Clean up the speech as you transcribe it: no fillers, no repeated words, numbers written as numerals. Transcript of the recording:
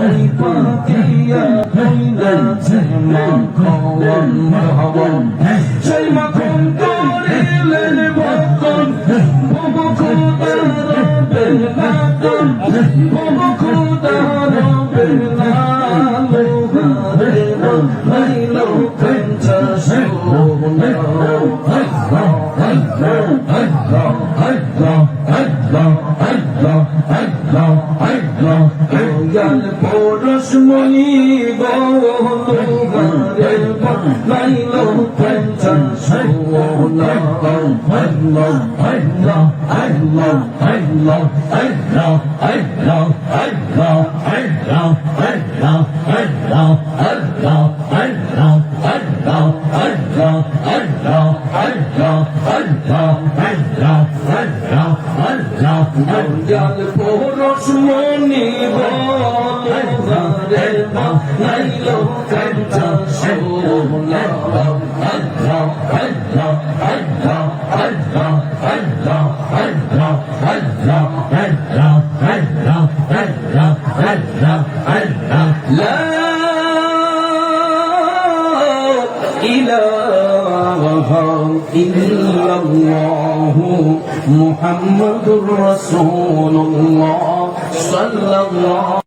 ওই পাতিয়া কইলাছে মাখন মাহবন সেই মাখন করিলেন ভক্ষণ বহু খোদা রবের নাতন বহু খোদা রবের নালো হারে লাইল পঞ্চা সোনা দয়াল পরশমণি গৌরে লাইল পঞ্চা সোনা দয়াল পরশমণি গৌরে লাইল পঞ্চা সোনা لا إله إلا الله محمد رسول الله صلى الله